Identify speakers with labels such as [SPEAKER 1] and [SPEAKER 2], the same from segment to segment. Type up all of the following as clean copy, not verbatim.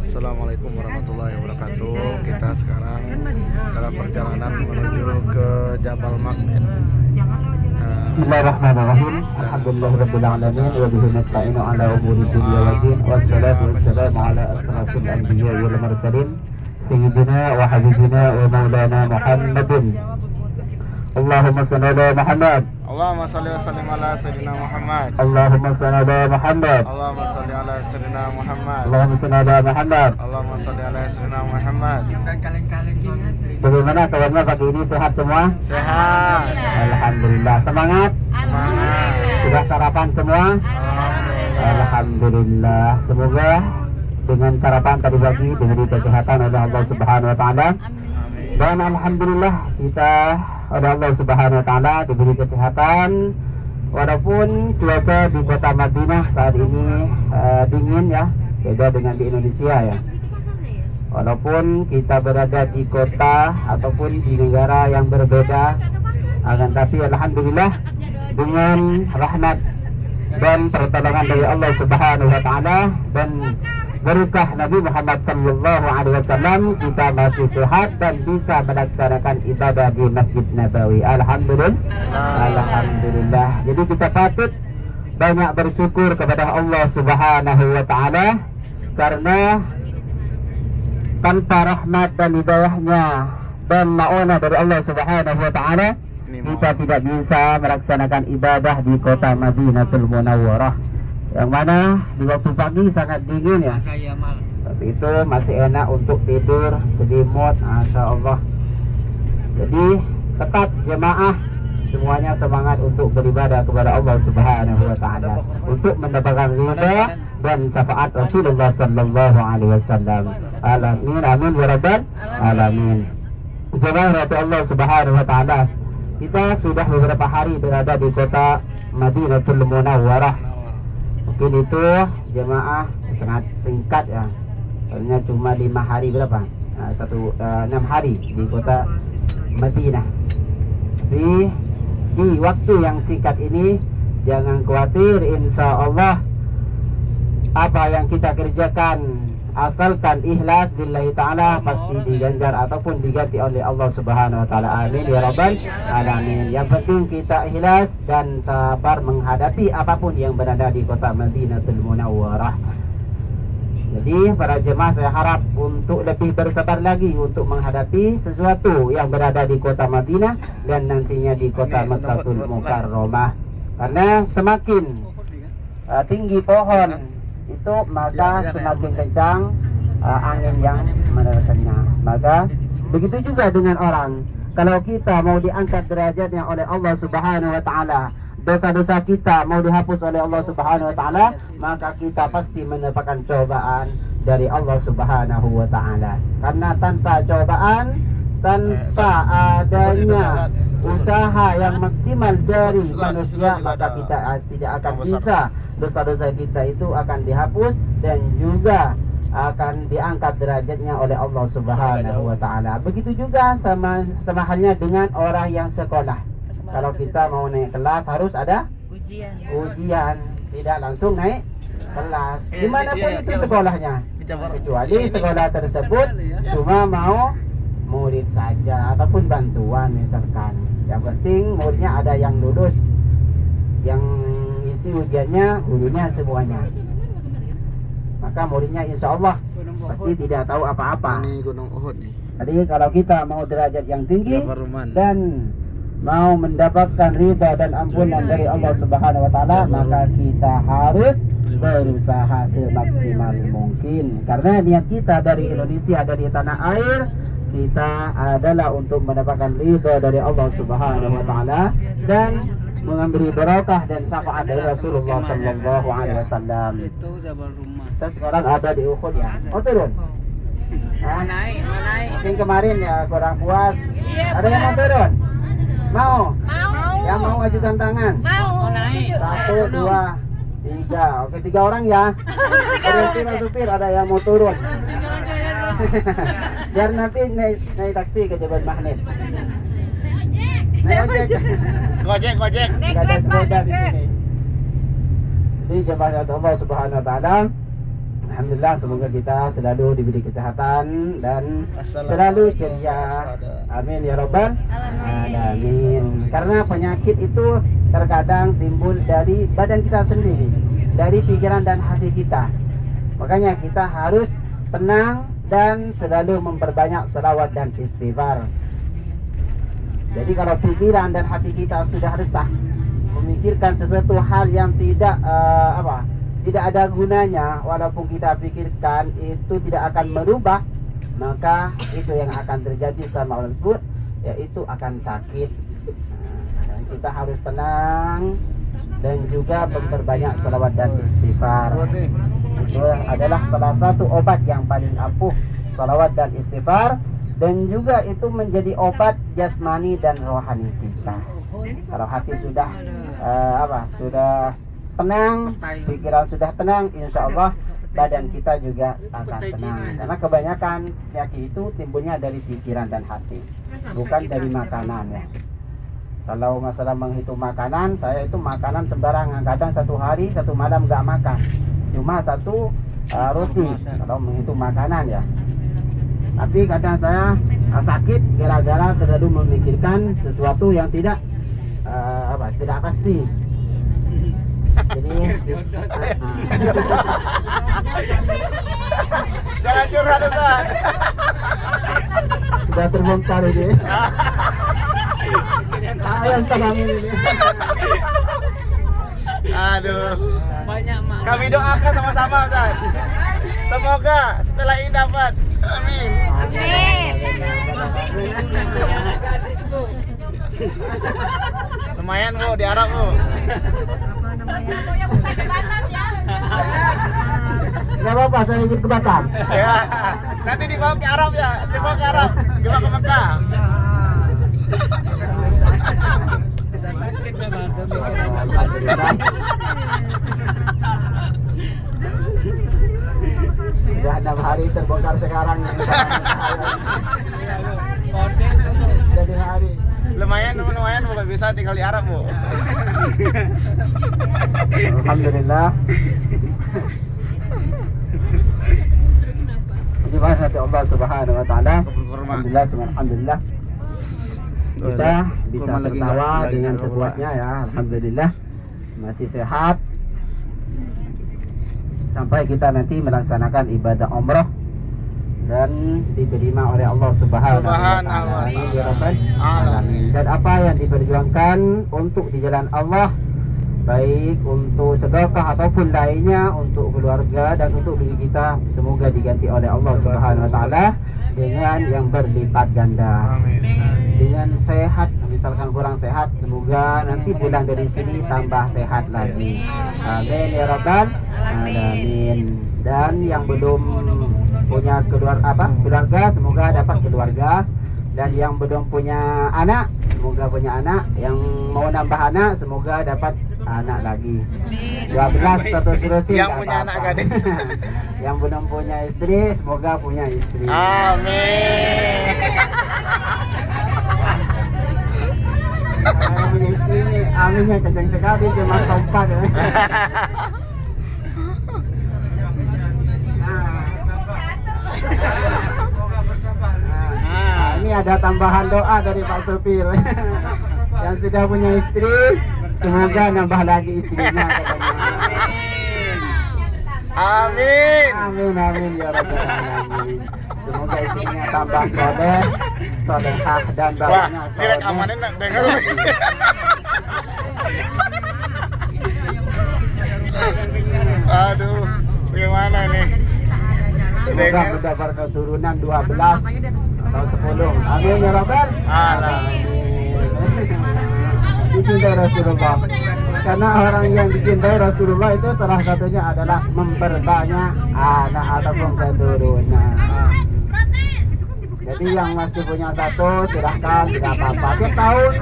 [SPEAKER 1] Assalamualaikum warahmatullahi wabarakatuh. Kita sekarang dalam perjalanan menuju ke Jabal Magnet.
[SPEAKER 2] Bismillahirrahmanirrahim. Alhamdulillahirabbil alamin wa bihi nasta'inu ala umuri dunya waddin. Wassalatu wassalamu ala asyrafil anbiya'i wal mursalin sayyidina wa habibina wa maulana Muhammadin. Allahumma shalli ala Muhammad.
[SPEAKER 1] Allahumma shalli wa sallim ala sayyidina Muhammad.
[SPEAKER 2] Allahumma shalli ala Muhammad.
[SPEAKER 1] Allahumma shalli ala sayyidina Muhammad.
[SPEAKER 2] Allahumma shalli ala Muhammad.
[SPEAKER 1] Allahumma shalli ala sayyidina Muhammad.
[SPEAKER 2] Bagaimana kabarnya pagi ini, sehat semua?
[SPEAKER 1] Sehat.
[SPEAKER 2] Alhamdulillah. Semangat?
[SPEAKER 1] Semangat.
[SPEAKER 2] Sudah sarapan semua? Alhamdulillah. Semoga dengan sarapan tadi pagi diberi kesehatan oleh Allah Subhanahu wa taala. Dan alhamdulillah kita oleh Allah Subhanahu wa taala diberi kesehatan walaupun cuaca di kota Madinah saat ini dingin ya, beda dengan di Indonesia ya. Walaupun kita berada di kota ataupun di negara yang berbeda, akan tapi alhamdulillah dengan rahmat dan pertolongan dari Allah Subhanahu wa taala dan berkah Nabi Muhammad sallallahu alaihi wasallam, kita masih sehat dan bisa melaksanakan ibadah di Masjid Nabawi. Alhamdulillah. Jadi kita patut banyak bersyukur kepada Allah Subhanahu wa taala, karena tanpa rahmat dan hidayahnya dan maunah dari Allah Subhanahu wa taala, kita tidak bisa melaksanakan ibadah di kota Madinatul Munawwarah, yang mana di waktu pagi sangat dingin ya, tapi itu masih enak untuk tidur selimut, masya Allah. Jadi tetap jemaah semuanya semangat untuk beribadah kepada Allah Subhanahu wa taala untuk mendapatkan ridha dan syafaat Rasulullah sallallahu alaihi wasallam. Amin amin ya rabbal alamin. Jemaah rahmat Allah Subhanahu wa taala, kita sudah beberapa hari berada di kota Madinatul Munawwarah. Mungkin itu jemaah sangat singkat ya, hanya cuma 5 hari berapa? 6 hari di kota Madinah. Di waktu yang singkat ini jangan khawatir, insya Allah apa yang kita kerjakan asalkan ikhlas billahi ta'ala pasti diganjar ataupun diganti oleh Allah Subhanahu wa ta'ala. Amin ya rabbal alamin. Yang penting kita ikhlas dan sabar menghadapi apapun yang berada di kota Madinatul Munawwarah. Jadi para jemaah saya harap untuk lebih bersabar lagi untuk menghadapi sesuatu yang berada di kota Madinah dan nantinya di kota Makkatul Mukarramah. Karena semakin tinggi pohon itu, maka semakin kencang angin yang menerkanya. Maka begitu juga dengan orang. Kalau kita mau diangkat derajatnya oleh Allah Subhanahu wa taala, dosa-dosa kita mau dihapus oleh Allah Subhanahu wa taala, maka kita pasti mendapatkan cobaan dari Allah Subhanahu wa taala. Karena tanpa cobaan, tanpa adanya usaha yang maksimal dari manusia, maka kita tidak akan bisa, dosa-dosa kita itu akan dihapus dan juga akan diangkat derajatnya oleh Allah Subhanahu wa taala. Begitu juga sama halnya dengan orang yang sekolah. Kalau kita mau naik kelas harus ada ujian, tidak langsung naik kelas. Dimanapun itu sekolahnya, kecuali sekolah tersebut cuma mau murid saja ataupun bantuan misalkan. Yang penting muridnya ada yang lulus, yang isi ujiannya gurunya semuanya, maka muridnya insya Allah pasti tidak tahu apa-apa.
[SPEAKER 1] Ini Gunung Uhud nih.
[SPEAKER 2] Jadi kalau kita mau derajat yang tinggi dan mau mendapatkan ridha dan ampunan dari Allah Subhanahu wa taala, maka kita harus berusaha semaksimal mungkin. Karena niat kita dari Indonesia, dari tanah air kita adalah untuk mendapatkan ridha dari Allah Subhanahu wa taala dan mengambil barokah dan syafaat dari Rasulullah sallallahu alaihi wasallam. Kita sekarang ada di Uhud ya. Oh turun. Naik. Mungkin kemarin ya kurang puas. Ada yang mau turun? Mau? Yang mau ajukan tangan?
[SPEAKER 3] Mau naik.
[SPEAKER 2] 1, 2, 3. Oke, 3 orang ya. Ada supir, ada yang mau turun. Biar nanti naik taksi ke Jabal Magnet. Naik ojek.
[SPEAKER 1] Gojek.
[SPEAKER 2] Gak ada sepeda di sini. Jadi jemaah Allah Subhanahu wa taala, alhamdulillah semoga kita selalu diberi kesehatan dan selalu ceria. Amin ya rabbal alamin. Karena penyakit itu terkadang timbul dari badan kita sendiri, dari pikiran dan hati kita. Makanya kita harus tenang dan selalu memperbanyak selawat dan istighfar. Jadi kalau pikiran dan hati kita sudah resah, memikirkan sesuatu hal yang tidak tidak ada gunanya, walaupun kita pikirkan itu tidak akan merubah, maka itu yang akan terjadi sama orang tersebut, yaitu akan sakit. Dan kita harus tenang dan juga memperbanyak selawat dan istighfar. Itu adalah salah satu obat yang paling ampuh, salawat dan istighfar, dan juga itu menjadi obat jasmani dan rohani kita. Kalau hati sudah sudah tenang, pikiran sudah tenang, insya Allah badan kita juga akan tenang. Karena kebanyakan penyakit itu timbulnya dari pikiran dan hati, bukan dari makanan ya. Kalau masalah menghitung makanan, saya itu makanan sembarangan. Kadang satu hari satu malam nggak makan, cuma satu roti kalau menghitung makanan ya. Tapi kadang saya sakit gara-gara terlalu memikirkan sesuatu yang tidak pasti. Jadi
[SPEAKER 1] jangan curhat Ustaz.
[SPEAKER 2] sudah terbongkar ini. Saya tenang ini.
[SPEAKER 1] Aduh.
[SPEAKER 3] Banyak mak.
[SPEAKER 1] Kami doakan sama-sama Ustaz. Semoga setelah ini dapat. Amin. Lumayan Bu di Arab Bu.
[SPEAKER 2] Gak apa-apa, saya ingin ke Batam.
[SPEAKER 1] Ya. Nanti dibawa ke Arab ya. Dibawa ke Arab. Dibawa ke Mekah.
[SPEAKER 3] Bisa sakit memang.
[SPEAKER 2] Sudah 6 hari terbongkar sekarang. Jadi hari.
[SPEAKER 1] Lumayan Bu, bisa tinggal di Arab Bu.
[SPEAKER 2] Alhamdulillah. Terima kasih Allah Subhanahu wa taala. Alhamdulillah. Kita bisa tertawa dengan sebuahnya ya. Alhamdulillah. Masih sehat. Sampai kita nanti melaksanakan ibadah umrah dan diterima oleh Allah Subhanahu wa taala. Ya Rabbal alamin. Dan apa yang diperjuangkan untuk di jalan Allah, baik untuk sedekah ataupun lainnya, untuk keluarga dan untuk diri kita, semoga diganti oleh Allah Subhanahu wa taala dengan yang berlipat ganda.
[SPEAKER 1] Amin.
[SPEAKER 2] Dengan sehat, misalkan kurang sehat, semoga nanti pulang dari sini tambah sehat lagi. Amin ya rabbal alamin. Dan yang belum punya keluarga, semoga dapat keluarga. Dan yang belum punya anak, semoga punya anak. Yang mau nambah anak, semoga dapat anak lagi. 12 satu seterusnya.
[SPEAKER 1] Yang punya anak gadis.
[SPEAKER 2] Yang belum punya istri, semoga punya istri.
[SPEAKER 1] Amin.
[SPEAKER 2] Yang punya istri ini aminnya kencang sekali, cuma kompak ya. Ini ada tambahan doa dari Pak Sopir. Yang sudah punya istri, semoga nambah lagi istrinya katanya.
[SPEAKER 1] Amin.
[SPEAKER 2] Amin ya rabbal alamin. Semoga istrinya tambah solehah dan
[SPEAKER 1] Wah,
[SPEAKER 2] bapaknya
[SPEAKER 1] direk amanin nak dengar. Aduh, bagaimana nih?
[SPEAKER 2] Semoga mendapat keturunan 12 atau 10. Amin ya rabbal alamin. Dicintai Rasulullah. Karena orang yang dicintai Rasulullah itu salah satunya adalah memperbanyak anak ataupun keturunan. Jadi yang masih punya satu silahkan, tidak apa-apa. Tiap tahun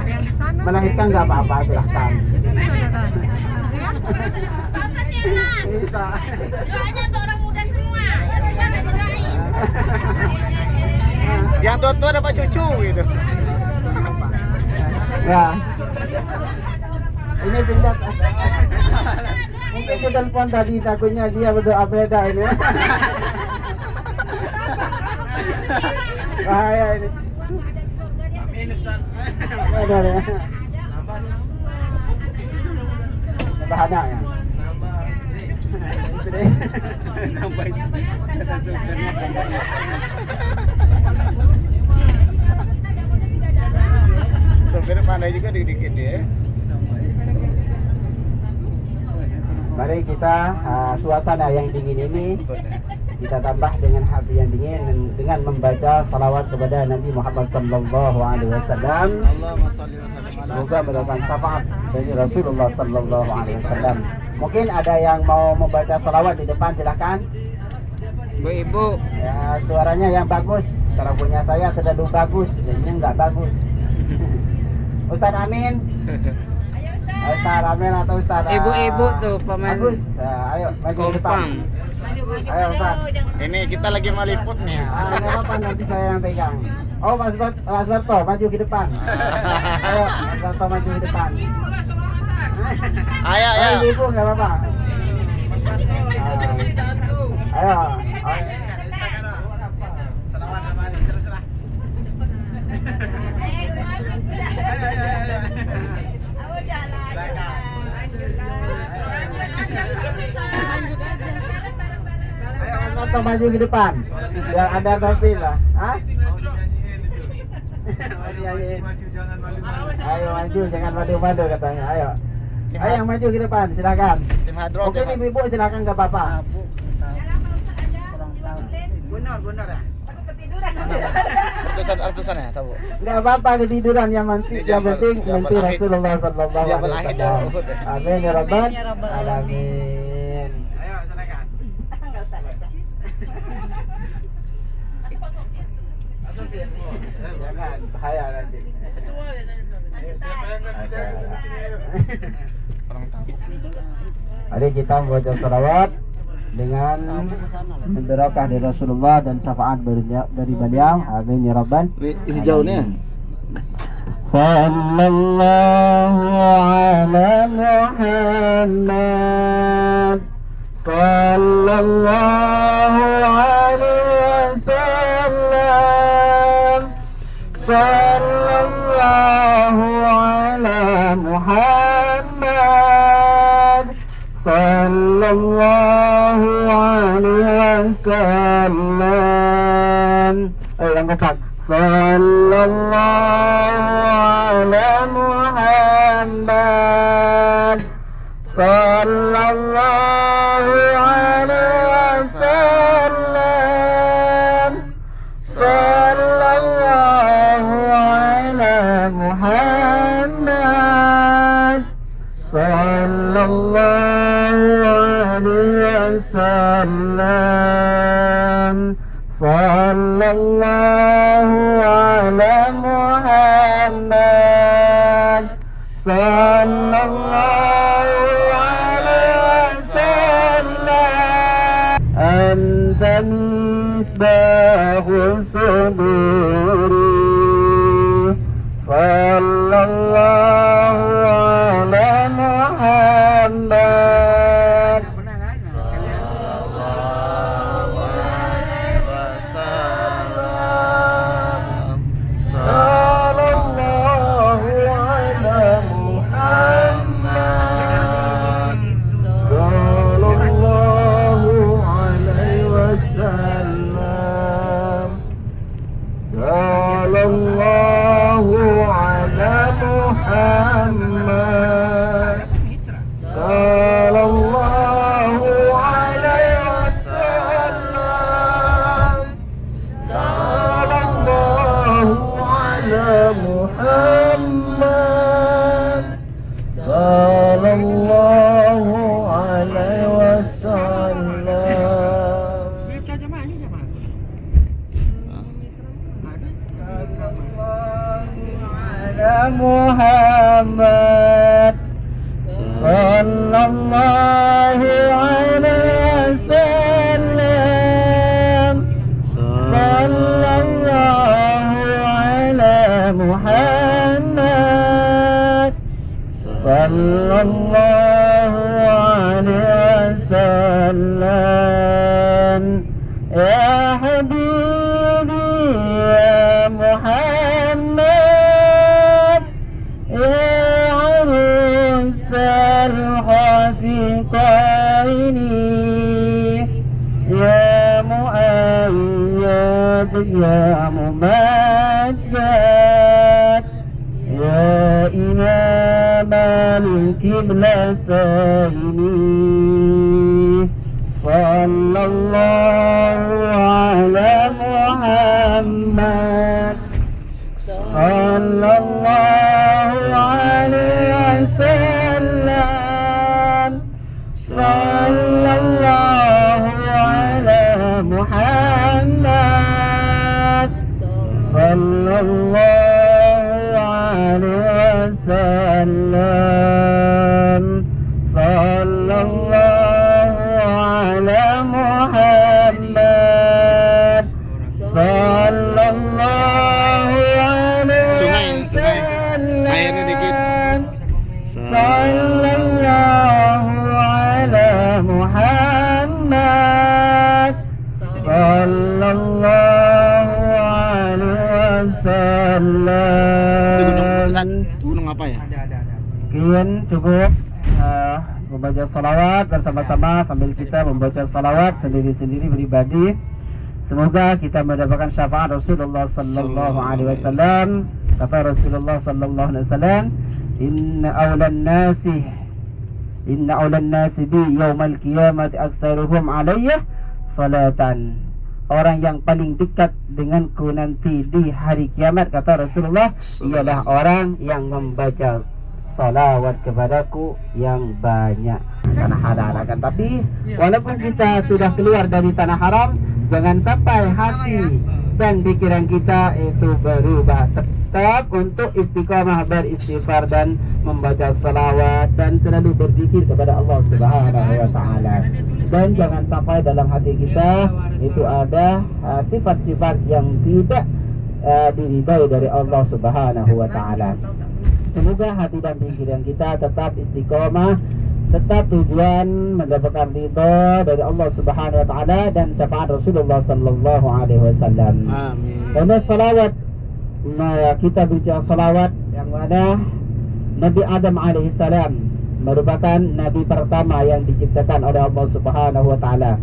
[SPEAKER 2] melahirkan nggak apa-apa, silahkan. Bisa.
[SPEAKER 4] Doanya untuk orang muda semua.
[SPEAKER 1] Yang tua-tua dapat cucu gitu.
[SPEAKER 2] Ya. Ini pindah. Mungkin ku telepon tadi takutnya dia berdoa beda ini. Bahaya ini.
[SPEAKER 1] Amin Ustaz.
[SPEAKER 2] Beda ya. Bahannya ya. Itu deh.
[SPEAKER 3] Nambah
[SPEAKER 1] Sopir pandai juga dikit dia.
[SPEAKER 2] Mari kita suasana yang dingin ini kita tambah dengan hati yang dingin dengan membaca salawat kepada Nabi Muhammad sallallahu alaihi wasallam.
[SPEAKER 1] Allahumma shalli wa sallim ala
[SPEAKER 2] Semoga mendatangkan syafaat dari Rasulullah sallallahu alaihi wasallam. Mungkin ada yang mau membaca salawat di depan, silakan.
[SPEAKER 3] Ibu-ibu.
[SPEAKER 2] Ya, suaranya yang bagus. Kalau punya saya terlalu bagus, jadinya enggak bagus. Ustaz Amin. Ustaz Amin atau Ustaz
[SPEAKER 3] Ibu-ibu tuh pemain
[SPEAKER 2] bagus. Ayo maju ke depan.
[SPEAKER 3] kompang.
[SPEAKER 2] Ayo Ustaz.
[SPEAKER 1] Ini kita lagi meliput nih.
[SPEAKER 2] Enggak apa-apa, nanti saya yang pegang. Oh, Mas Barto maju ke depan. Ayo, Mas Barto maju ke depan.
[SPEAKER 1] Ayo, ayo.
[SPEAKER 2] Ayo, Ibu enggak apa-apa. Ayo.
[SPEAKER 1] Selamat sama terserah.
[SPEAKER 2] Ayo Mas Barto maju ke depan. Biar ada tampil lah. Hah? Ayo maju, jangan malu-malu katanya. Ayo. Ayo yang maju ke depan, silakan.
[SPEAKER 1] Tim Hadrot.
[SPEAKER 2] Oke, ibu-ibu silakan, enggak apa-apa.
[SPEAKER 1] Benar ya. Ratusan ya, tahu.
[SPEAKER 2] Enggak apa-apa ketiduran yang penting mimpi Rasulullah sallallahu alaihi wasallam. Amin ya rabbal alamin.
[SPEAKER 1] Ayo, silakan.
[SPEAKER 2] Jangan bahaya nanti. Mari kita membaca salawat dengan berkah dari Rasulullah dan syafaat dari beliau. Amin ya rabbal
[SPEAKER 1] Hijaunya.
[SPEAKER 2] Sallallahu ala Muhammad. Sallallahu alaihi wasallam. Sallallahu ala Muhammad. Sallallahu alaihi wasallam. Ayo yang keempat. Sallallahu ala Muhammad. Sallallahu alaihi wasallam. Sallallahu ala Muhammad. Sallallahu alaihi wasallam. Sallallahu ala Muhammad. Sallallahu alaihi wasallam. Anta misbahus suduri. Sallallahu ala Muhammad. Sallallahu ala Muhammad. Sallallahu alaihi wasallam. Sallallahu ala Muhammad. Sallallahu alaihi wasallam. Sallallahu ala Muhammad. Sallallahu alaihi wasallam. Ala Muhammad. Sallallahu alaihi wasallam. Sallallahu ala Muhammad. Sallallahu alaihi سلام يا حبيبي يا محمد يا عروس الحفيقين يا مؤيد يا ممجد يا إمام القبلتين صلى الله على محمد صلى الله عليه وسلم صلى الله على محمد صلى الله عليه وسلم صلى الله على محمد صلى الله عليه وسلم
[SPEAKER 1] Airnya dikit.
[SPEAKER 2] صلى الله على محمد صلى الله عليه وسلم.
[SPEAKER 1] Gunung apa ya?
[SPEAKER 2] Sekian cukup membaca salawat bersama-sama sambil kita membaca salawat sendiri-sendiri pribadi. Semoga kita mendapatkan syafaat Rasulullah sallallahu alaihi wasallam. Kata Rasulullah sallallahu alaihi wasallam, Inna awlan nasi bi yaumal qiyamati aktsaruhum alayya salatan. Orang yang paling dekat denganku nanti di hari kiamat, kata Rasulullah, ialah orang yang membaca salawat kepadaku yang banyak. Tanah haram kan, tapi walaupun kita sudah keluar dari tanah haram, jangan sampai hati dan pikiran kita itu berubah. Tetap untuk istiqamah beristighfar dan membaca salawat dan selalu berzikir kepada Allah Subhanahu wa taala. Dan jangan sampai dalam hati kita itu ada sifat-sifat yang tidak diridai dari Allah Subhanahu wa taala. Semoga hati dan pikiran kita tetap istiqamah, tetap tujuan mendapatkan ridha dari Allah Subhanahu wa taala dan syafaat Rasulullah sallallahu alaihi wasallam.
[SPEAKER 1] Amin.
[SPEAKER 2] Karena salawat, kita bicara salawat yang mana Nabi Adam alaihi salam merupakan nabi pertama yang diciptakan oleh Allah Subhanahu wa taala.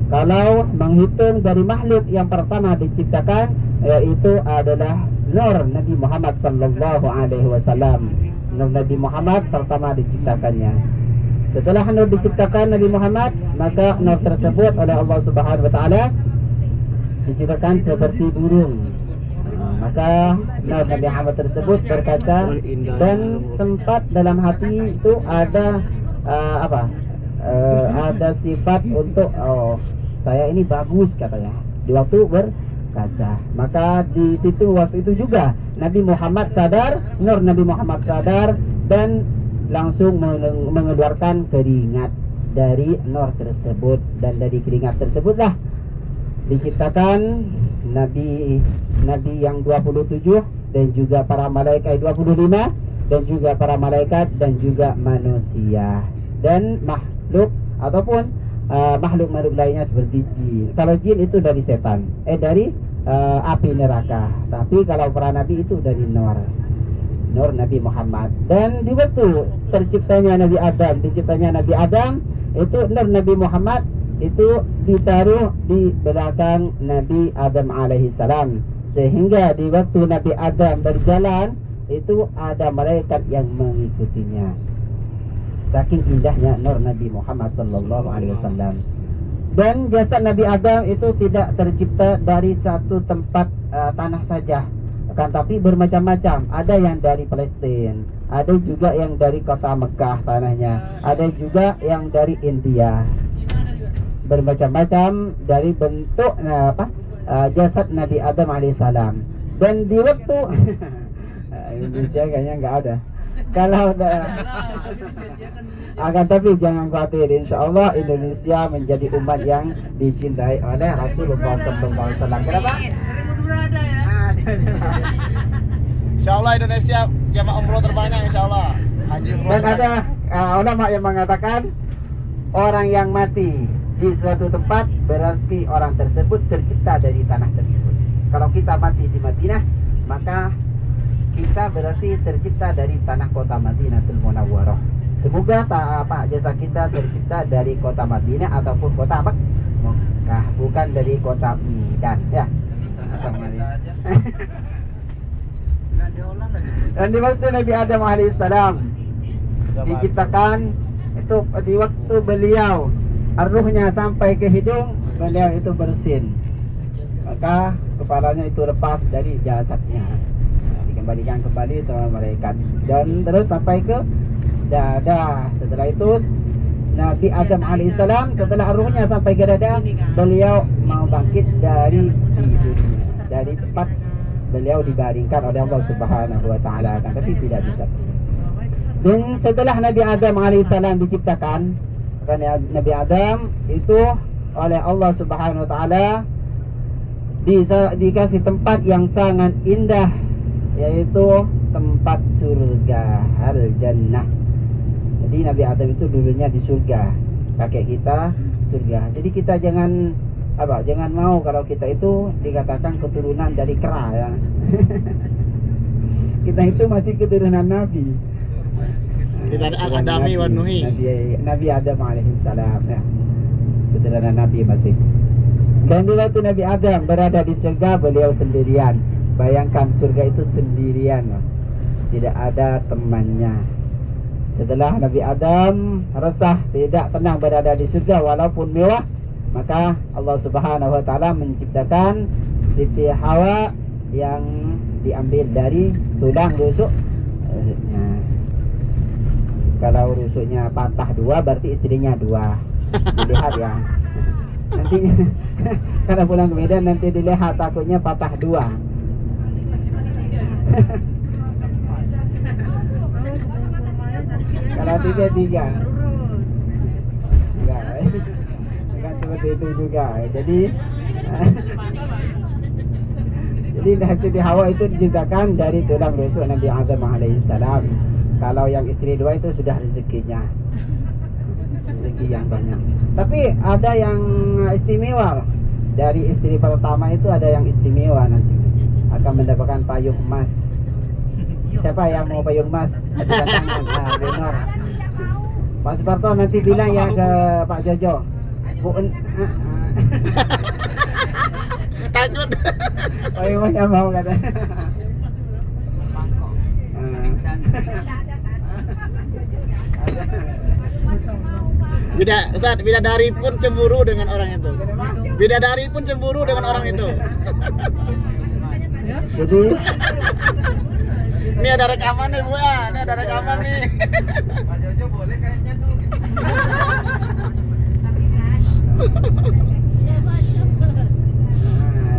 [SPEAKER 2] Kalau menghitung dari makhluk yang pertama diciptakan, yaitu adalah Nur Nabi Muhammad sallallahu alaihi wasallam. Nur Nabi Muhammad pertama diciptakannya. Setelah Nur diciptakan Nabi Muhammad, maka Nur tersebut oleh Allah Subhanahu wa taala diciptakan seperti burung. Maka Nur Nabi Muhammad tersebut berkata dan sempat dalam hati itu ada ada sifat untuk saya ini bagus katanya di waktu berkaca. Maka di situ waktu itu juga Nabi Muhammad sadar, Nur Nabi Muhammad sadar dan langsung mengeluarkan keringat dari Nur tersebut, dan dari keringat tersebutlah diciptakan Nabi yang 27 dan juga para malaikat 25 dan juga para malaikat dan juga manusia dan makhluk ataupun makhluk-makhluk lainnya seperti jin. Kalau jin itu dari setan, dari api neraka. Tapi kalau para nabi itu dari Nur Nabi Muhammad. Dan di waktu terciptanya Nabi Adam itu Nur Nabi Muhammad itu ditaruh di belakang Nabi Adam alaihi salam, sehingga di waktu Nabi Adam berjalan itu ada malaikat yang mengikutinya. Saking indahnya Nur Nabi Muhammad sallallahu alaihi wasallam. Dan jasad Nabi Adam itu tidak tercipta dari satu tempat tanah saja, akan tapi bermacam-macam. Ada yang dari Palestina, ada juga yang dari kota Mekah tanahnya, ada juga yang dari India. Bermacam-macam dari bentuk jasad Nabi Adam alaihissalam. Dan di waktu Indonesia kayaknya nggak ada. Kalau akan tapi jangan khawatir, insya Allah Indonesia menjadi umat yang dicintai oleh Rasulullah SAW. Kenapa?
[SPEAKER 1] Insya Allah Indonesia jamaah umroh terbanyak, insya Allah. Haji umroh.
[SPEAKER 2] Dan ada ulama yang mengatakan orang yang mati di suatu tempat, berarti orang tersebut tercipta dari tanah tersebut. Kalau kita mati di Madinah, maka kita berarti tercipta dari tanah kota Madinatul Munawwarah. Semoga jasa kita tercipta dari kota Madinah ataupun kota apa? Mekah, bukan dari kota Medan ya. Dan di waktu Nabi Adam alaihissalam diciptakan, itu di waktu beliau ruhnya sampai ke hidung, beliau itu bersin, maka kepalanya itu lepas dari jasadnya, dikembalikan kembali sama malaikat, dan terus sampai ke dada. Setelah itu Nabi Adam alaihissalam, setelah ruhnya sampai ke dada, beliau mau bangkit dari tidurnya, dari tempat beliau dibaringkan oleh Allah Subhanahu wa taala, tapi tidak bisa. Dan setelah Nabi Adam alaihissalam diciptakan, karena Nabi Adam itu oleh Allah Subhanahu wa taala dikasih tempat yang sangat indah, yaitu tempat surga, al-jannah. Jadi Nabi Adam itu dulunya di surga, kakek kita surga. Jadi kita jangan mau kalau kita itu dikatakan keturunan dari kera ya. Kita itu masih keturunan Nabi.
[SPEAKER 1] Kita Adami wa Nuhi.
[SPEAKER 2] Nabi Adam alaihissalam ya. Keturunan Nabi masih. Dan di waktu Nabi Adam berada di surga, beliau sendirian. Bayangkan surga itu sendirian, tidak ada temannya. Setelah Nabi Adam resah, tidak tenang berada di surga walaupun mewah, maka Allah Subhanahu wa taala menciptakan Siti Hawa yang diambil dari tulang rusuk. Kalau rusuknya patah dua, berarti istrinya dua. Dilihat ya. Nanti kalau pulang ke Medan nanti dilihat, takutnya patah dua. Kalau tiga. Enggak. Bukan seperti itu juga. Jadi Siti Hawa itu diciptakan dari tulang rusuk Nabi Adam alaihissalam. Kalau yang istri dua itu sudah rezekinya, rezeki yang banyak. Tapi ada yang istimewa. Dari istri pertama itu ada yang istimewa, nanti akan mendapatkan payung emas. Siapa yang mau payung emas? Benar. Pak Suparto nanti bilang ya ke Pak Jojo.
[SPEAKER 1] Takut.
[SPEAKER 2] Payung emas yang mau kata.
[SPEAKER 1] Bidadari pun cemburu dengan orang itu. Bidadari pun cemburu dengan orang itu.
[SPEAKER 2] Jadi
[SPEAKER 1] ini ada rekaman nih Bu ya, ini ada rekaman nih.
[SPEAKER 5] Pak Jojo boleh kayaknya tuh.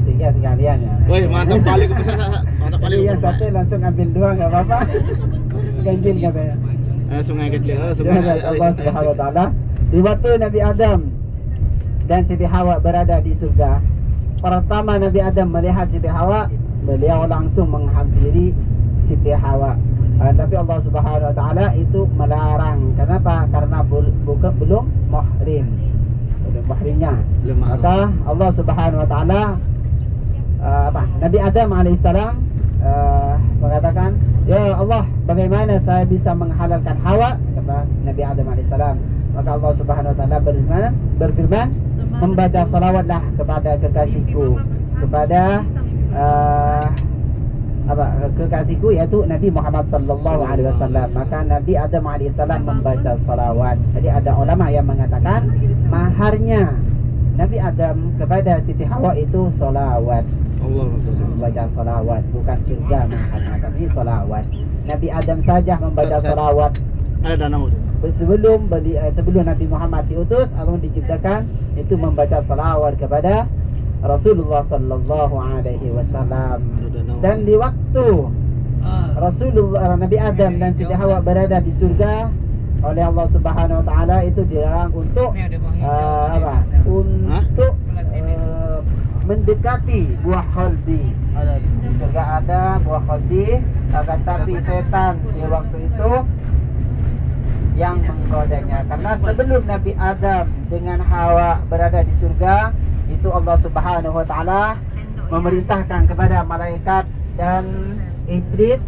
[SPEAKER 2] tiga sekalian ya.
[SPEAKER 1] Woi, mantap kali, mantap kali.
[SPEAKER 2] Jadi yang satu langsung ambil dua, nggak apa-apa. Ganjil katanya.
[SPEAKER 1] Sungai kecil,
[SPEAKER 2] Allah Subhanahu wa taala. Di waktu Nabi Adam dan Siti Hawa berada di surga, pertama Nabi Adam melihat Siti Hawa, beliau langsung menghampiri Siti Hawa. Tapi Allah Subhanahu wa taala itu melarang. Kenapa? Karena belum muhrim. Belum muhrimnya. Maka Allah Subhanahu wa taala Nabi Adam alaihissalam mengatakan, "Ya Allah, bagaimana saya bisa menghalalkan Hawa?" Kata Nabi Adam alaihissalam. Maka Allah Subhanahu wa taala berfirman, "Membaca salawatlah kepada kekasihku, kepada kekasihku yaitu Nabi Muhammad sallallahu alaihi wasallam." Maka Nabi Adam alaihissalam membaca salawat. Jadi ada ulama yang mengatakan maharnya Nabi Adam kepada Siti Hawa itu salawat. Membaca salawat, bukan surga maharnya, tapi salawat. Nabi Adam saja membaca salawat.
[SPEAKER 1] Ada danau.
[SPEAKER 2] Sebelum Nabi Muhammad diutus atau diciptakan, itu membaca salawat kepada Rasulullah sallallahu alaihi wasallam. Dan di waktu Nabi Adam dan Siti Hawa berada di surga, oleh Allah Subhanahu wa taala itu dilarang untuk untuk mendekati buah khaldi. Di surga ada buah khaldi, akan tapi setan di waktu itu yang menggodanya. Karena sebelum Nabi Adam dengan Hawa berada di surga, itu Allah Subhanahu wa taala memerintahkan kepada malaikat dan iblis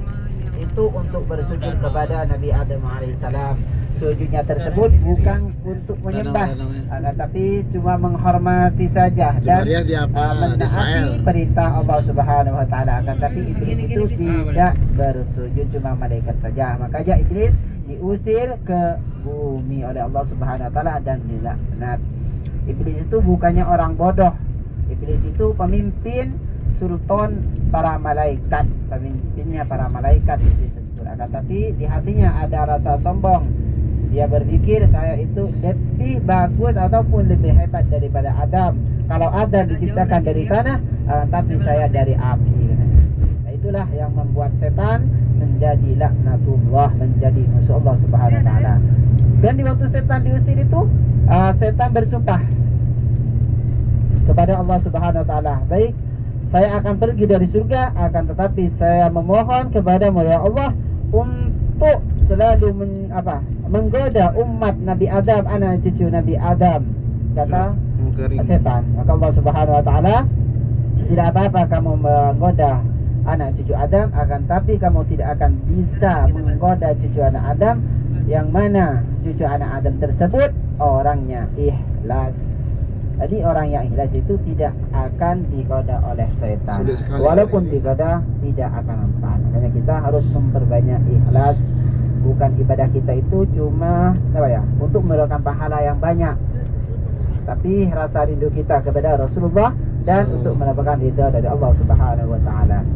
[SPEAKER 2] itu untuk bersujud kepada Nabi Adam alaihissalam. Sujudnya tersebut bukan untuk menyembah, tetapi cuma menghormati saja dan menaati perintah Allah Subhanahu wa taala. Akan tapi iblis itu tidak bersujud, cuma malaikat saja. Makanya iblis diusir ke bumi oleh Allah Subhanahu wa taala dan dilaknat. Iblis itu bukannya orang bodoh. Iblis itu pemimpin sultan para malaikat, pemimpinnya para malaikat itu. Akan tapi di hatinya ada rasa sombong. Dia berpikir saya itu lebih bagus ataupun lebih hebat daripada Adam. Kalau Adam diciptakan dari tanah, tapi saya dari api. Nah, itulah yang membuat setan menjadi laknatullah, menjadi musuh Allah Subhanahu wa taala. Dan di waktu setan diusir itu, setan bersumpah kepada Allah Subhanahu wa taala, baik, saya akan pergi dari surga, akan tetapi saya memohon kepadamu ya Allah untuk selalu menggoda umat Nabi Adam, anak cucu Nabi Adam, kata setan. Maka Allah Subhanahu wa taala, tidak apa-apa kamu menggoda anak cucu Adam, akan tapi kamu tidak akan bisa menggoda cucu anak Adam, yang mana cucu anak Adam tersebut orangnya ikhlas. Jadi orang yang ikhlas itu tidak akan digoda oleh setan. Walaupun digoda tidak akan mempan. Makanya kita harus memperbanyak ikhlas. Bukan ibadah kita itu cuma untuk mendapatkan pahala yang banyak, tapi rasa rindu kita kepada Rasulullah dan untuk mendapatkan ridha dari Allah Subhanahu wa taala.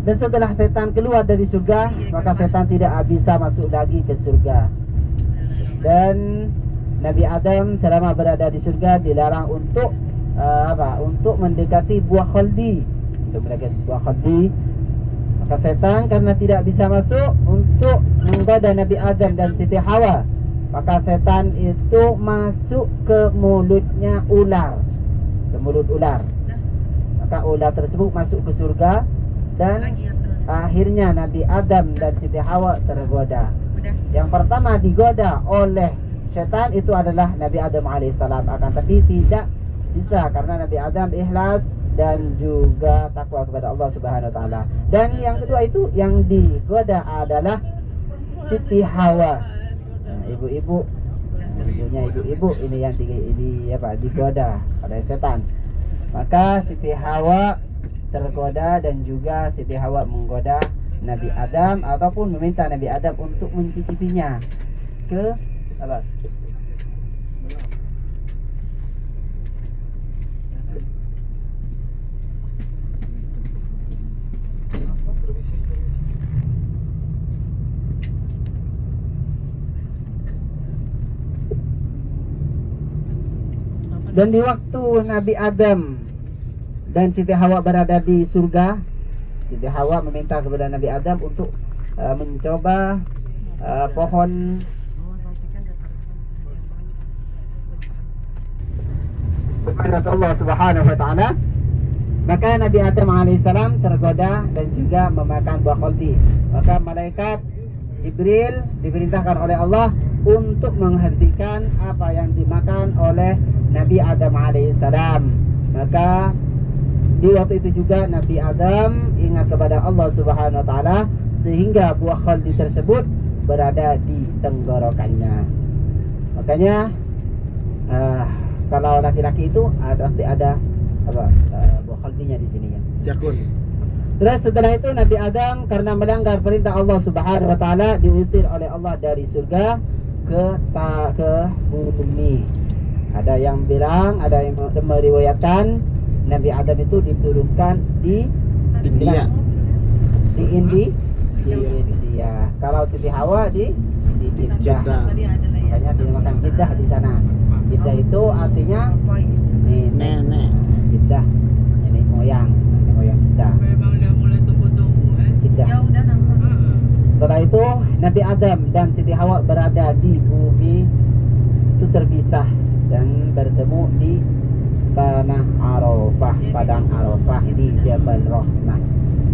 [SPEAKER 2] Dan setelah setan keluar dari surga, maka setan tidak bisa masuk lagi ke surga. Dan Nabi Adam selama berada di surga dilarang untuk untuk mendekati buah khaldi. Untuk mendekati buah khaldi. Maka setan karena tidak bisa masuk untuk menggoda Nabi Adam dan Siti Hawa, maka setan itu masuk ke mulutnya ular, ke mulut ular. Maka ular tersebut masuk ke surga dan akhirnya Nabi Adam dan Siti Hawa tergoda. Yang pertama digoda oleh setan itu adalah Nabi Adam alaihissalam, akan tapi tidak bisa karena Nabi Adam ikhlas dan juga takwa kepada Allah Subhanahu wa taala. Dan yang kedua itu yang digoda adalah Siti Hawa. Nah, ibunya ibu ini yang digoda oleh setan. Maka Siti Hawa tergoda dan juga Siti Hawa menggoda Nabi Adam ataupun meminta Nabi Adam untuk mencicipinya ke Allah. Dan di waktu Nabi Adam dan Siti Hawa berada di surga, Siti Hawa meminta kepada Nabi Adam untuk mencoba pohon kepada Allah Subhanahu wa taala. Maka Nabi Adam alaihissalam tergoda dan juga memakan buah khaldi. Maka malaikat Jibril diperintahkan oleh Allah untuk menghentikan apa yang dimakan oleh Nabi Adam alaihissalam. Maka di waktu itu juga Nabi Adam ingat kepada Allah Subhanahu wa taala sehingga buah khaldi tersebut berada di tenggorokannya. Makanya kalau laki-laki itu pasti ada buah khaldinya di sini ya.
[SPEAKER 1] Jakun.
[SPEAKER 2] Terus setelah itu Nabi Adam karena melanggar perintah Allah Subhanahu wa taala diusir oleh Allah dari surga ke bumi. Ada yang bilang, ada yang meriwayatkan Nabi Adam itu diturunkan di
[SPEAKER 1] India.
[SPEAKER 2] Di India. Kalau Siti Hawa di Jeddah. Makanya dinamakan Jeddah di sana. Jeddah itu artinya
[SPEAKER 1] Nenek.
[SPEAKER 2] Jeddah, nenek moyang Jeddah. Jeddah. Setelah itu Nabi Adam dan Siti Hawa berada di bumi itu terpisah dan bertemu di Tanah Arafah, padang Arafah di Jabal Rahmah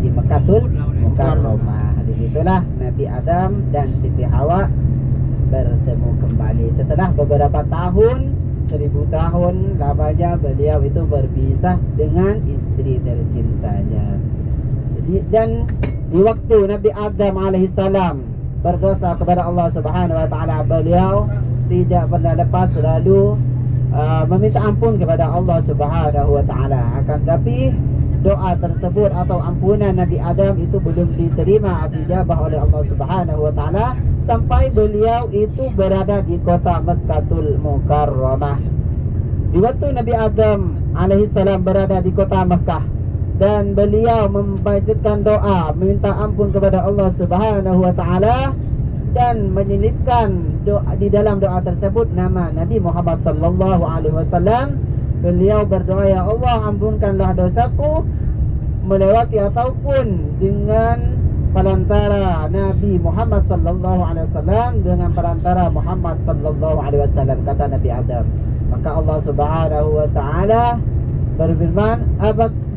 [SPEAKER 2] di Mekkatul Mukarramah. disitulah Nabi Adam dan Siti Hawa bertemu kembali setelah beberapa tahun, 1000 tahun lamanya beliau itu berpisah dengan istri tercintanya. Jadi, dan di waktu Nabi Adam alaihissalam berdosa kepada Allah Subhanahu wa taala, beliau tidak pernah lepas selalu meminta ampun kepada Allah Subhanahu wa taala. Akan tapi doa tersebut atau ampunan Nabi Adam itu belum diterima atau dijabah oleh Allah Subhanahu wa taala sampai beliau itu berada di kota Mekkatul Mukarramah. Di waktu Nabi Adam alaihissalam berada di kota Mekah dan beliau membacakan doa meminta ampun kepada Allah Subhanahu wa taala dan menyelipkan doa di dalam doa tersebut nama Nabi Muhammad sallallahu alaihi wasallam. Beliau berdoa, ya Allah, ampunkanlah dosaku melewati ataupun dengan perantara Nabi Muhammad sallallahu alaihi wasallam, dengan perantara Muhammad sallallahu alaihi wasallam, kata Nabi Adam. Maka Allah Subhanahu wa taala berfirman,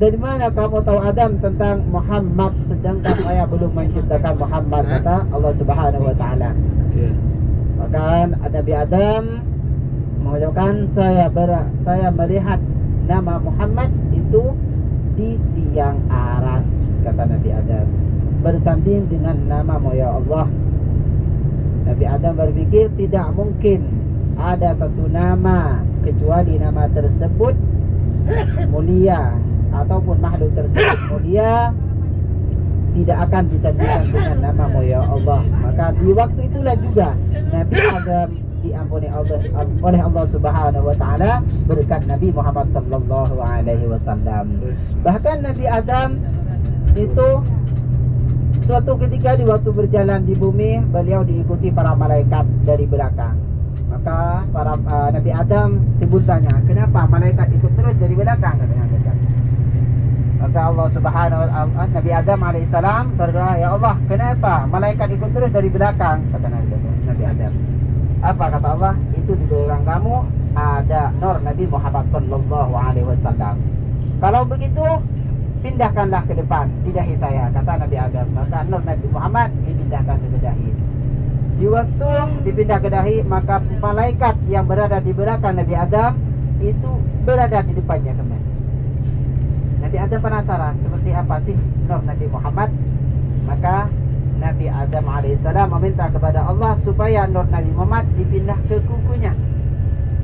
[SPEAKER 2] dari mana kamu tahu Adam tentang Muhammad sedangkan saya belum menciptakan Muhammad, kata Allah Subhanahu wa taala. Maka Nabi Adam mengucapkan, saya melihat nama Muhammad itu di tiang aras, kata Nabi Adam, bersanding dengan namamu ya Allah. Nabi Adam berpikir tidak mungkin ada satu nama kecuali nama tersebut mulia ataupun makhluk tersebut mulia tidak akan disandingkan dengan namamu ya Allah. Maka di waktu itulah juga Nabi Adam diampuni oleh Allah Subhanahu wa taala berkat Nabi Muhammad sallallahu alaihi wasallam. Bahkan Nabi Adam itu suatu ketika di waktu berjalan di bumi, beliau diikuti para malaikat dari belakang. Maka para Nabi Adam timbul tanya, kenapa malaikat ikut terus dari belakang, katanya mereka. Maka Allah Subhanahu wa taala, Nabi Adam alaihissalam berdoa, ya Allah, kenapa malaikat ikut terus dari belakang, kata Nabi Adam. Apa kata Allah? Itu di belakang kamu ada nur Nabi Muhammad sallallahu alaihi wasallam. Kalau begitu, pindahkanlah ke depan di dahi saya, kata Nabi Adam. Maka nur Nabi Muhammad dipindahkan ke dahi. Di waktu dipindah ke dahi, maka malaikat yang berada di belakang Nabi Adam itu berada di depannya kembali. Nabi Adam penasaran seperti apa sih nur Nabi Muhammad. Maka Nabi Adam alaihissalam meminta kepada Allah supaya nur Nabi Muhammad dipindah ke kukunya,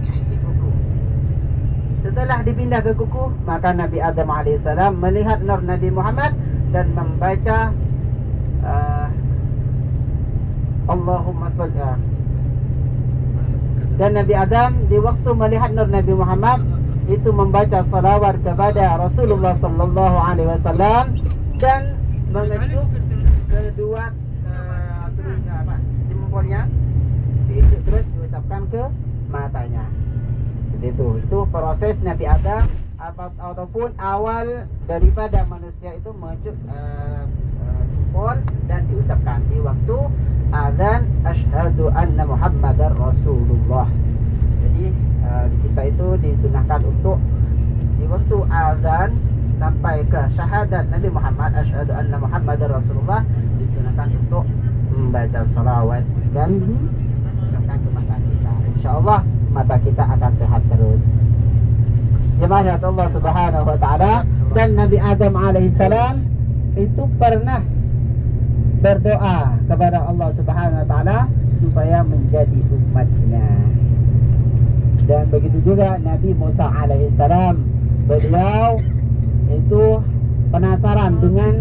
[SPEAKER 2] di kuku. Setelah dipindah ke kuku, maka Nabi Adam alaihissalam melihat nur Nabi Muhammad dan membaca Allahumma sholli. Dan Nabi Adam di waktu melihat nur Nabi Muhammad itu membaca salawat kepada Rasulullah sallallahu alaihi wasallam dan mengetuk kedua jempolnya, itu terus diusapkan ke matanya. Jadi itu proses Nabi Adam ataupun awal daripada manusia itu mengetuk jempol dan diusapkan di waktu azan asyhadu anna Muhammadar Rasulullah. Jadi kita itu disunahkan untuk di waktu azan sampai ke syahadat Nabi Muhammad asyhadu anna Muhammadar Rasulullah disunahkan untuk membaca salawat dan disunahkan ke mata kita. InsyaAllah mata kita akan sehat terus. Jemaah Allah Subhanahu wa taala, dan Nabi Adam alaihissalam itu pernah berdoa kepada Allah Subhanahu wa taala supaya menjadi umatnya. Dan begitu juga Nabi Musa alaihissalam, beliau itu penasaran dengan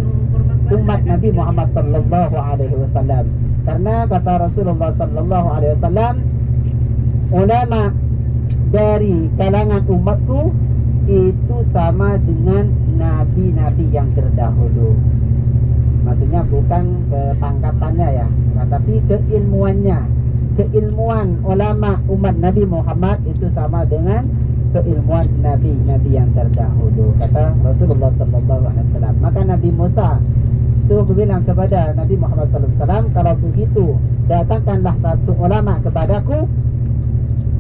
[SPEAKER 2] umat Nabi Muhammad sallallahu alaihi wasallam. Karena kata Rasulullah sallallahu alaihi wasallam, ulama dari kalangan umatku itu sama dengan nabi-nabi yang terdahulu. Maksudnya bukan kepangkatannya ya, tetapi keilmuannya. Keilmuan ulama umat Nabi Muhammad itu sama dengan keilmuan nabi-nabi yang terdahulu, kata Rasulullah sallallahu alaihi wasallam. Maka Nabi Musa itu berbilang kepada Nabi Muhammad sallallahu alaihi wasallam, kalau begitu datangkanlah satu ulama kepadaku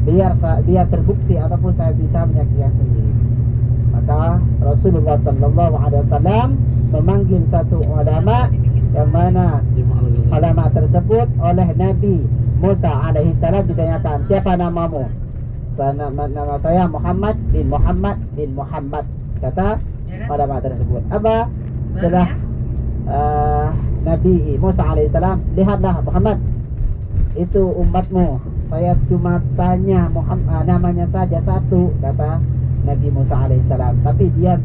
[SPEAKER 2] biar terbukti ataupun saya bisa menyaksikan sendiri. Maka Rasulullah sallallahu alaihi wasallam memanggil satu ulama yang mana
[SPEAKER 1] Jemaah Al-Ghazali.
[SPEAKER 2] ulama tersebut oleh Nabi Musa alaihissalam ditanyakan, siapa namamu? Nama saya Muhammad bin Muhammad bin Muhammad, kata ulama tersebut. Apa? Setelah Nabi Musa alaihissalam, lihatlah Muhammad, itu umatmu, saya cuma tanya Muhammad, namanya saja satu, kata Nabi Musa alaihissalam. Tapi dia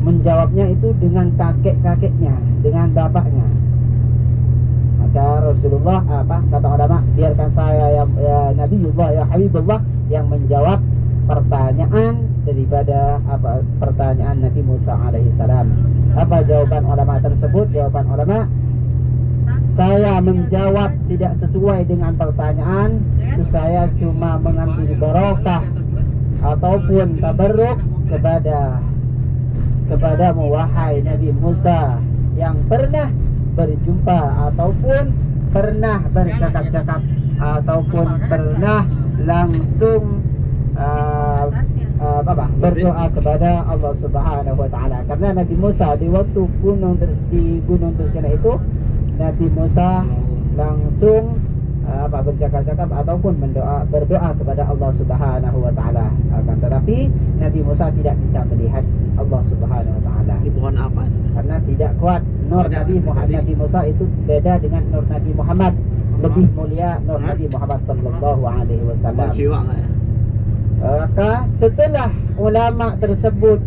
[SPEAKER 2] menjawabnya itu dengan kakek-kakeknya, dengan bapaknya. Maka Rasulullah kata ulama, biarkan saya ya Nabiullah, ya Habibullah yang menjawab pertanyaan daripada pertanyaan Nabi Musa alaihissalam. Apa jawaban ulama tersebut? Jawaban ulama, saya menjawab tidak sesuai dengan pertanyaan itu, saya cuma mengambil barokah ataupun tabarruk kepadamu wahai Nabi Musa yang pernah berjumpa ataupun pernah bercakap-cakap ataupun pernah langsung berdoa kepada Allah Subhanahu wa taala. Karena Nabi Musa di waktu di gunung Tursina itu, Nabi Musa langsung bercakap-cakap ataupun berdoa kepada Allah Subhanahu wa taala. Akan tetapi Nabi Musa tidak bisa melihat Allah Subhanahu wa taala.
[SPEAKER 1] Ini pohon apa?
[SPEAKER 2] Karena tidak kuat. Nur Nabi Musa itu beda dengan Nur Nabi Muhammad. Lebih mulia Nur Nabi Muhammad sallallahu alaihi wasallam.
[SPEAKER 1] Siwa nggak ya?
[SPEAKER 2] Maka setelah ulama tersebut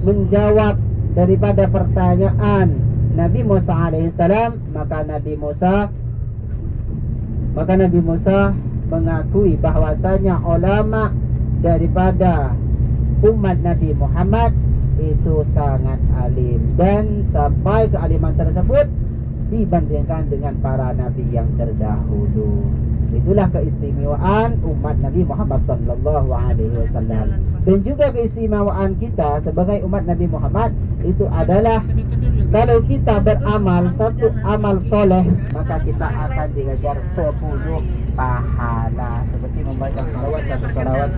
[SPEAKER 2] menjawab daripada pertanyaan Nabi Musa alaihissalam, maka Nabi Musa mengakui bahwasanya ulama daripada umat Nabi Muhammad itu sangat alim, dan sampai kealiman tersebut dibandingkan dengan para nabi yang terdahulu. Itulah keistimewaan umat Nabi Muhammad sallallahu alaihi wasallam. Dan juga keistimewaan kita sebagai umat Nabi Muhammad itu adalah kalau kita beramal satu amal soleh, maka kita akan diajar 10 pahala. Seperti membaca selawat satu selawat,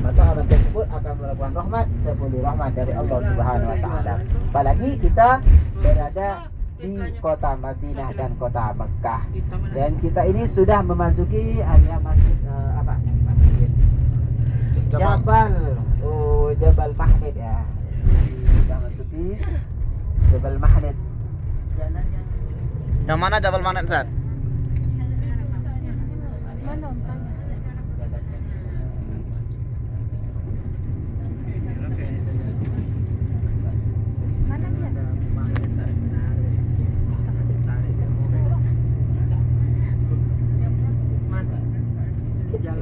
[SPEAKER 2] maka orang tersebut akan melakukan rahmat 10 rahmat dari Allah Subhanahu wa taala. Apalagi kita berada di kota Madinah dan kota Mekah, dan kita ini sudah memasuki area masjid masjid Jabal Mahnid ya. Sudah masuki Jabal Mahnid.
[SPEAKER 1] Yang mana Jabal Mahnid, Ustaz?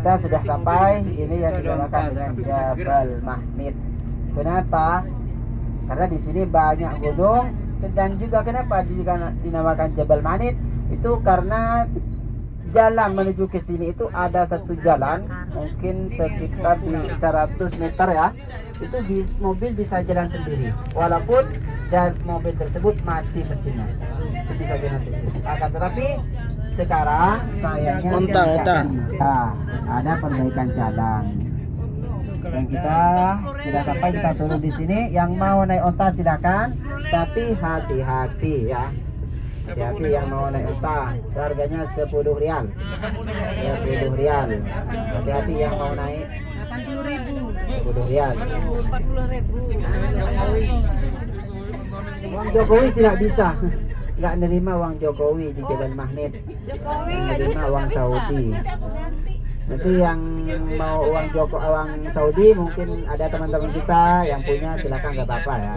[SPEAKER 2] Kita sudah sampai, ini yang dinamakan dengan Jabal Mahnid. Kenapa? Karena di sini banyak gunung, dan juga kenapa dinamakan Jabal Mahnid? Itu karena jalan menuju ke sini itu ada satu jalan, mungkin sekitar di 100 meter ya. Itu mobil bisa jalan sendiri, walaupun dan mobil tersebut mati mesinnya, itu bisa jalan sendiri. Akan tetapi sekarang sayangnya ada perbaikan jalan, dan kita sudah sampai, kita turun di sini. Yang mau naik onta silakan, tapi hati-hati ya, hati-hati yang mau naik onta. Harganya 10 rial, 10 rial. Hati-hati yang mau naik 10 rial.
[SPEAKER 4] 40.000.
[SPEAKER 2] Uang Jokowi tidak bisa, nggak nerima uang Jokowi di Jabal Mahnid, nerima uang Saudi. Nanti yang mau uang Saudi, mungkin ada teman-teman kita yang punya, silakan, nggak apa-apa ya.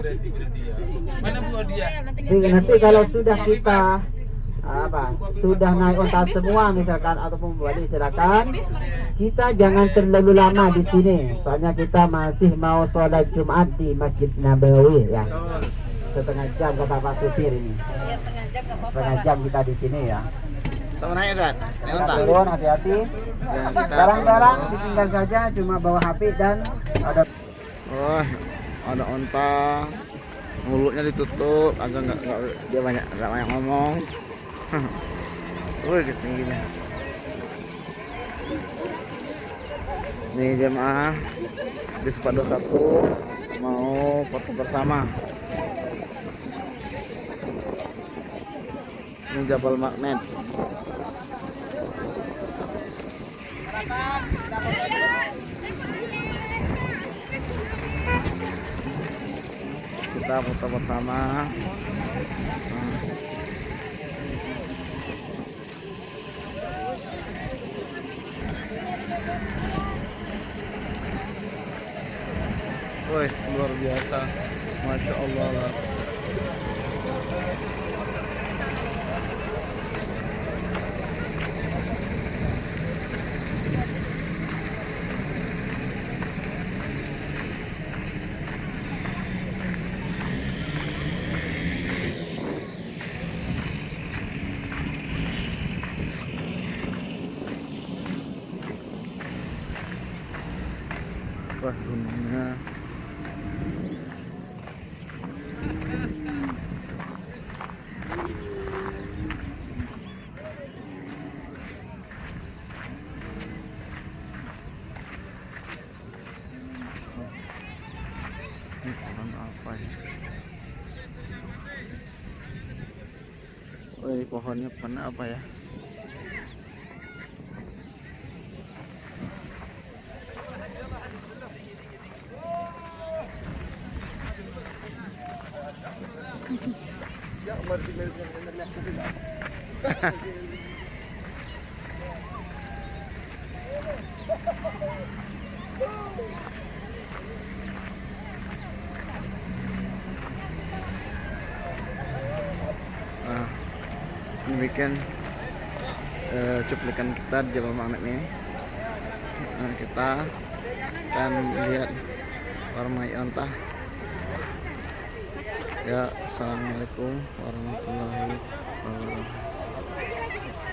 [SPEAKER 2] Nanti kalau sudah kita sudah naik onta semua misalkan ataupun balik, silakan. Kita jangan terlalu lama di sini, soalnya kita masih mau sholat Jumat di Masjid Nabawi ya. Setengah jam kata Pak supir ini.
[SPEAKER 4] Ya,
[SPEAKER 2] Setengah jam kita di sini ya.
[SPEAKER 1] Sama naik, Ustaz? Naik
[SPEAKER 2] Kita
[SPEAKER 1] onta?
[SPEAKER 2] turun, hati-hati. Barang-barang ditinggal saja, cuma bawa HP dan ada.
[SPEAKER 1] Oh, ada onta, mulutnya ditutup agar nggak dia nggak banyak ngomong. Wih, tingginya. Nih jemaah di Sepadan 1 mau foto bersama. Ini Jabal Magnet. Kita foto bersama. Wes, luar biasa, masya Allah lah. Wah, gunungnya. Ini pohon apa ya? Oh, ini pohonnya pohon apa ya? Nah, demikian cuplikan kita di Jabal Magnet ini. Nah, kita akan lihat warna ontah. Ya, assalamualaikum warahmatullahi wabarakatuh.